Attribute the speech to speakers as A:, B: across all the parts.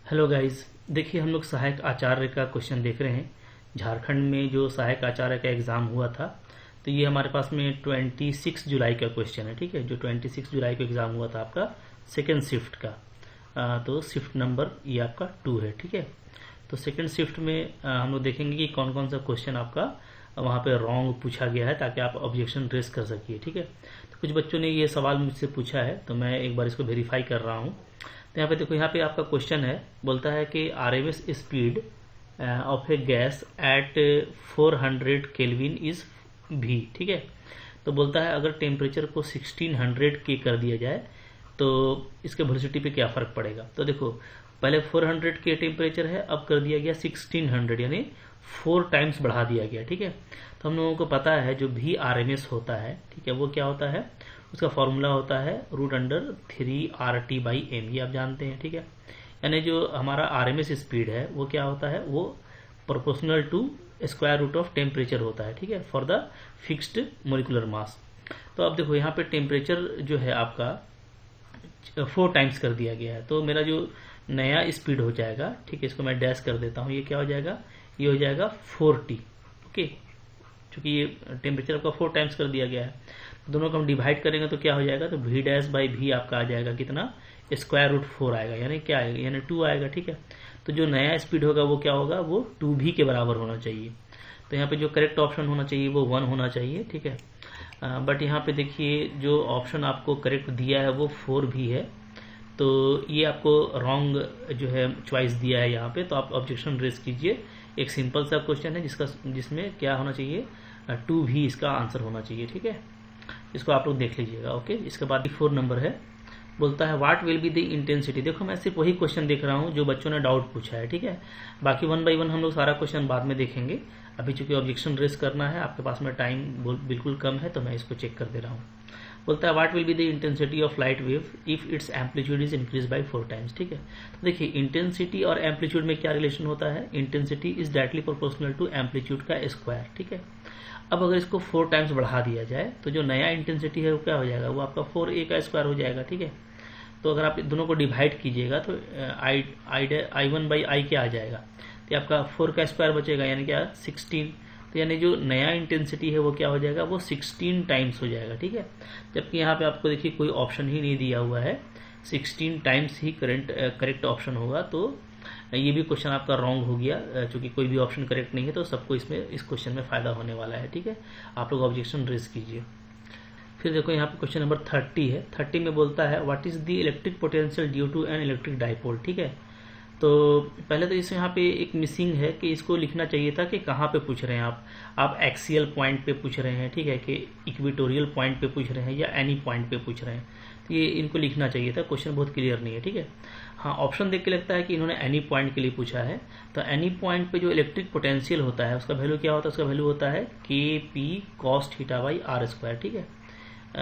A: Hello guys, देखिए हम लोग सहायक आचार्य का क्वेश्चन देख रहे हैं। झारखंड में जो सहायक आचार्य का एग्ज़ाम हुआ था, तो ये हमारे पास में 26 जुलाई का क्वेश्चन है। ठीक है, जो 26 जुलाई को एग्ज़ाम हुआ था आपका सेकेंड शिफ्ट का। तो शिफ्ट नंबर ये आपका 2 है। ठीक है, तो सेकेंड शिफ्ट में हम लोग देखेंगे कि कौन कौन सा क्वेश्चन आपका वहाँ पे रॉन्ग पूछा गया है, ताकि आप ऑब्जेक्शन रेस कर सकिए। ठीक है, तो कुछ बच्चों ने ये सवाल मुझसे पूछा है, तो मैं एक बार इसको वेरीफाई कर रहा हूँ। तो यहाँ पे देखो, यहाँ पे आपका क्वेश्चन है, बोलता है कि RMS speed of A gas at 400 kelvin is भी। ठीक है, तो बोलता है अगर टेम्परेचर को 1600 के कर दिया जाए तो इसके वेलोसिटी पे क्या फ़र्क पड़ेगा। तो देखो, पहले 400 के टेम्परेचर है, अब कर दिया गया 1600, यानी 4 टाइम्स बढ़ा दिया गया। ठीक है, तो हम लोगों को पता है जो भी आरएमएस होता है, ठीक है, वो क्या होता है, उसका फॉर्मूला होता है √3RT/m, ये आप जानते हैं। ठीक है, यानी जो हमारा आरएमएस स्पीड है वो क्या होता है, वो proportional to square root of temperature होता है। ठीक है, for the fixed molecular mass. तो अब देखो, यहाँ पे टेम्परेचर जो है आपका 4 टाइम्स कर दिया गया है, तो मेरा जो नया स्पीड हो जाएगा, ठीक है, इसको मैं डैश कर देता हूँ, ये क्या हो जाएगा, ये हो जाएगा 4T। ओके, चूंकि ये टेम्परेचर आपका 4 टाइम्स कर दिया गया है, दोनों को हम डिवाइड करेंगे तो क्या हो जाएगा, तो V'/V आपका आ जाएगा कितना, √4 आएगा, यानी क्या आएगा, यानी 2 आएगा। ठीक है, तो जो नया स्पीड होगा वो क्या होगा, वो 2V के बराबर होना चाहिए। तो यहाँ पे जो करेक्ट ऑप्शन होना चाहिए वो 1 होना चाहिए। ठीक है, बट यहाँ पे देखिए जो ऑप्शन आपको करेक्ट दिया है वो 4V है, तो ये आपको रॉन्ग जो है चॉइस दिया है यहाँ पे, तो आप ऑब्जेक्शन रेज कीजिए। एक सिंपल सा क्वेश्चन है जिसमें क्या होना चाहिए, 2V इसका आंसर होना चाहिए। ठीक है, इसको आप लोग देख लीजिएगा। ओके, इसके बाद 4 नंबर है, बोलता है what will be the intensity. देखो, मैं सिर्फ वही क्वेश्चन देख रहा हूँ जो बच्चों ने डाउट पूछा है। ठीक है, बाकी 1 बाई 1 हम लोग सारा क्वेश्चन बाद में देखेंगे। अभी चूंकि ऑब्जेक्शन रेस करना है, आपके पास में टाइम बिल्कुल कम है, तो मैं इसको चेक कर दे रहा हूँ। बोलता है what will be the intensity of light wave if it's amplitude is increase by 4 times. ठीक है, तो देखिए इंटेंसिटी और एम्पलीट्यूड में क्या रिलेशन होता है, intensity is directly proportional to amplitude का स्क्वायर। ठीक है, अब अगर इसको 4 टाइम्स बढ़ा दिया जाए तो जो नया इंटेंसिटी है वो क्या हो जाएगा, वो आपका 4A का स्क्वायर हो जाएगा। ठीक है, तो अगर आप दोनों को डिवाइड कीजिएगा तो I1/I क्या आ जाएगा, तो आपका 4 का स्क्वायर बचेगा, यानी क्या 16। तो यानी जो नया इंटेंसिटी है वो क्या हो जाएगा, वो 16 टाइम्स हो जाएगा। ठीक है, जबकि यहाँ पे आपको देखिए कोई ऑप्शन ही नहीं दिया हुआ है, 16 टाइम्स ही करेक्ट ऑप्शन होगा, तो ये भी क्वेश्चन आपका रॉन्ग हो गया। चूंकि कोई भी ऑप्शन करेक्ट नहीं है, तो सबको इस क्वेश्चन में फायदा होने वाला है। ठीक है, आप लोग ऑब्जेक्शन रेज कीजिए। फिर देखो, यहाँ पे क्वेश्चन नंबर 30 है। 30 में बोलता है what is the electric potential due to an electric dipole. ठीक है, तो पहले तो इस यहाँ पे एक मिसिंग है कि इसको लिखना चाहिए था कि कहाँ पे पूछ रहे हैं आप एक्सियल पॉइंट पे पूछ रहे हैं, ठीक है, कि इक्वेटोरियल पॉइंट पे पूछ रहे हैं या एनी पॉइंट पे पूछ रहे हैं, तो ये इनको लिखना चाहिए था। क्वेश्चन बहुत क्लियर नहीं है। ठीक है, हाँ, ऑप्शन देख के लगता है कि इन्होंने एनी पॉइंट के लिए पूछा है। तो एनी पॉइंट पे जो इलेक्ट्रिक पोटेंशियल होता है उसका वैल्यू क्या होता है, उसका वैल्यू होता है KP cos θ/r²। ठीक है,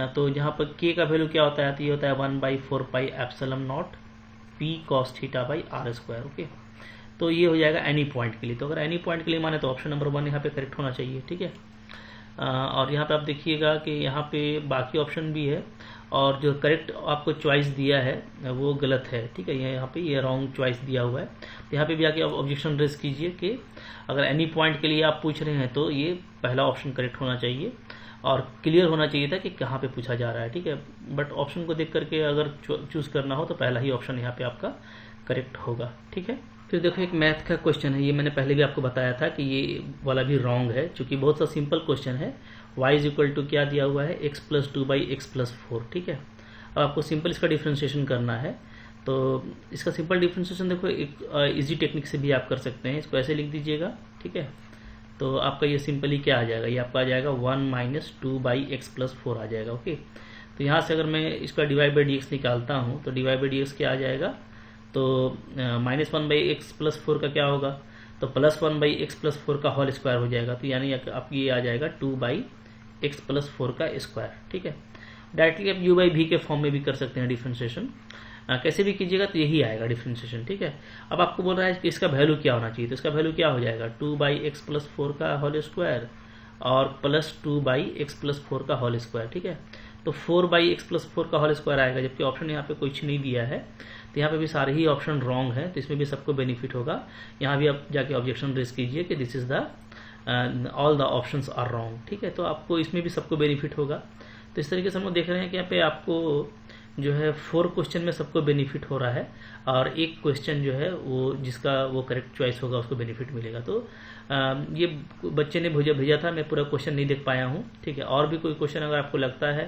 A: तो जहाँ पर K का वैल्यू क्या होता है, तो ये होता है 1/4πε0 P cos θ/r²। ओके, तो ये हो जाएगा एनी पॉइंट के लिए। तो अगर एनी पॉइंट के लिए माने तो ऑप्शन नंबर 1 यहाँ पे करेक्ट होना चाहिए। ठीक है, और यहाँ पे आप देखिएगा कि यहाँ पे बाकी ऑप्शन भी है, और जो करेक्ट आपको चॉइस दिया है वो गलत है। ठीक है, यहाँ पे ये रॉन्ग चॉइस दिया हुआ है, तो यहाँ पे भी आके आप ऑब्जेक्शन रेज कीजिए कि अगर एनी पॉइंट के लिए आप पूछ रहे हैं तो ये पहला ऑप्शन करेक्ट होना चाहिए और क्लियर होना चाहिए था कि कहाँ पे पूछा जा रहा है। ठीक है, बट ऑप्शन को देख करके अगर चूज करना हो तो पहला ही ऑप्शन यहाँ पे आपका करेक्ट होगा। ठीक है, फिर देखो एक मैथ का क्वेश्चन है, ये मैंने पहले भी आपको बताया था कि ये वाला भी रॉन्ग है, क्योंकि बहुत सा सिंपल क्वेश्चन है। y = क्या दिया हुआ है, x + 2/x + 4। ठीक है, अब आपको सिंपल इसका डिफ्रेंशिएशन करना है, तो इसका सिंपल डिफ्रेंशिएशन देखो एक इजी टेक्निक से भी आप कर सकते हैं। इसको ऐसे लिख दीजिएगा। ठीक है, तो आपका ये सिंपली क्या आ जाएगा, ये आपका आ जाएगा 1 - 2/x + 4 आ जाएगा। ओके, तो यहाँ से अगर मैं इसका dy/dx निकालता हूँ तो dy/dx क्या आ जाएगा, तो -1/x + 4 का क्या होगा, तो +1/x + 4 का होल स्क्वायर हो जाएगा, तो यानी आप ये आ जाएगा 2/x + 4 का स्क्वायर। ठीक है, डायरेक्टली आप u/v के फॉर्म में भी कर सकते हैं डिफ्रेंशिएशन, कैसे भी कीजिएगा तो यही आएगा डिफ्रेंशिएशन। ठीक है, अब आपको बोल रहा है कि इसका वैल्यू क्या होना चाहिए, तो इसका वैल्यू क्या हो जाएगा, 2/x + 4 का होल स्क्वायर और +2/x + 4 का होल स्क्वायर। ठीक है, तो 4/x + 4 का होल स्क्वायर आएगा, जबकि ऑप्शन यहाँ पे कुछ नहीं दिया है, तो यहाँ पे भी सारे ही ऑप्शन रॉन्ग है, तो इसमें भी सबको बेनिफिट होगा। यहाँ भी आप जाके ऑब्जेक्शन रेज कीजिए कि this is the all the options are wrong, ठीक है। तो आपको इसमें भी सबको बेनिफिट होगा। तो इस तरीके से हम लोग देख रहे हैं कि यहाँ पे आपको जो है 4 क्वेश्चन में सबको बेनिफिट हो रहा है, और एक क्वेश्चन जो है वो जिसका वो करेक्ट चॉइस होगा उसको बेनिफिट मिलेगा। तो ये बच्चे ने भेजा था, मैं पूरा क्वेश्चन नहीं देख पाया हूँ, ठीक है। और भी कोई क्वेश्चन अगर आपको लगता है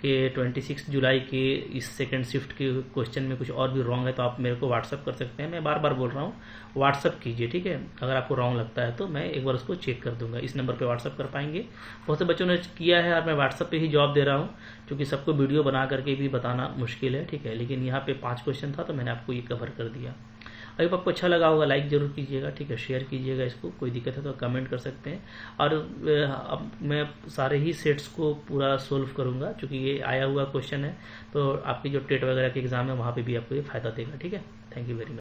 A: कि 26 जुलाई के इस सेकंड शिफ्ट के क्वेश्चन में कुछ और भी रॉन्ग है, तो आप मेरे को व्हाट्सअप कर सकते हैं। मैं बार बार बोल रहा हूँ, व्हाट्सअप कीजिए, ठीक है। अगर आपको रॉन्ग लगता है तो मैं एक बार उसको चेक कर दूंगा। इस नंबर पे व्हाट्सअप कर पाएंगे। बहुत से बच्चों ने किया है और मैं व्हाट्सअप पे ही जवाब दे रहा हूँ, क्योंकि सबको वीडियो बना करके भी बताना मुश्किल है, ठीक है। लेकिन यहाँ पे 5 क्वेश्चन था तो मैंने आपको ये कवर कर दिया। अगर आपको अच्छा लगा होगा लाइक जरूर कीजिएगा, ठीक है। शेयर कीजिएगा इसको, कोई दिक्कत है तो कमेंट कर सकते हैं। और अब मैं सारे ही सेट्स को पूरा सोल्व करूंगा, क्योंकि ये आया हुआ क्वेश्चन है, तो आपकी जो टेट वगैरह के एग्जाम है वहाँ पे भी आपको ये फायदा देगा, ठीक है। Thank you very much.